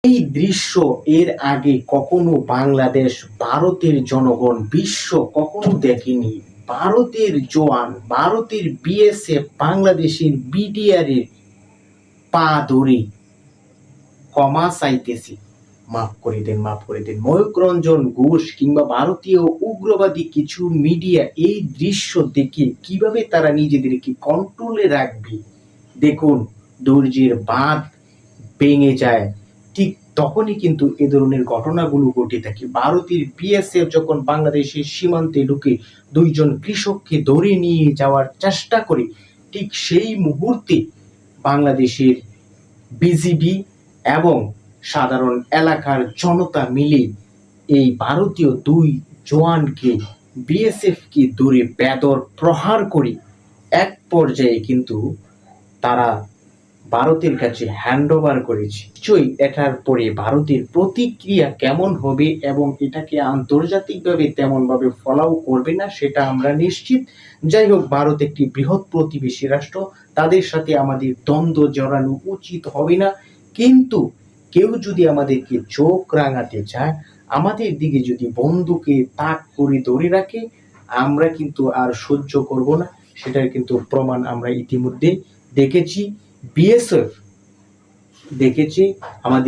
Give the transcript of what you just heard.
এই দৃশ্য এর আগে কখনো বাংলাদেশ, ভারতের জনগণ, বিশ্ব কখনো দেখেনি। ভারতের জওয়ান, ভারতের বিএসএফ বাংলাদেশের বিডিআর এর পা ধরে ক্ষমা চাইতেছি, মাফ করে দেন, মাফ করে দেন। ময়ূক রঞ্জন ঘোষ কিংবা ভারতীয় উগ্রবাদী কিছু মিডিয়া এই দৃশ্য দেখে কিভাবে তারা নিজেদেরকে কন্ট্রোলে রাখবে, দেখুন ধৈর্যের বাঁধ ভেঙে যায়। ঠিক তখনই কিন্তু এ ধরনের ঘটনাগুলো ঘটে থাকে। ভারতের বিএসএফ যখন বাংলাদেশের সীমান্তে ঢুকে দুইজন কৃষককে ধরে নিয়ে যাওয়ার চেষ্টা করে, ঠিক সেই মুহূর্তে বাংলাদেশের বিজিবি এবং সাধারণ এলাকার জনতা মিলে এই ভারতীয় দুই জওয়ানকে, বিএসএফকে ধরে বেদর প্রহার করে এক পর্যায়ে কিন্তু তারা ভারতের কাছে হ্যান্ড ওভার করেছে। নিশ্চয়ই এটার পরে ভারতের প্রতিক্রিয়া কেমন হবে এবং এটাকে আন্তর্জাতিকভাবে তেমনভাবে ফলাও করবে না সেটা আমরা নিশ্চিত। যাই হোক, ভারত একটি বৃহৎ প্রতিবেশী রাষ্ট্র, তাদের সাথে আমাদের দ্বন্দ্ব জড়ানো উচিত হবে না। কিন্তু কেউ যদি আমাদেরকে চোখ রাঙাতে চায়, আমাদের দিকে যদি বন্দুকে তাক করে ধরে রাখে, আমরা কিন্তু আর সহ্য করব না। সেটার কিন্তু প্রমাণ আমরা ইতিমধ্যে দেখেছি। বিএসএফ দেখেছি আমাদের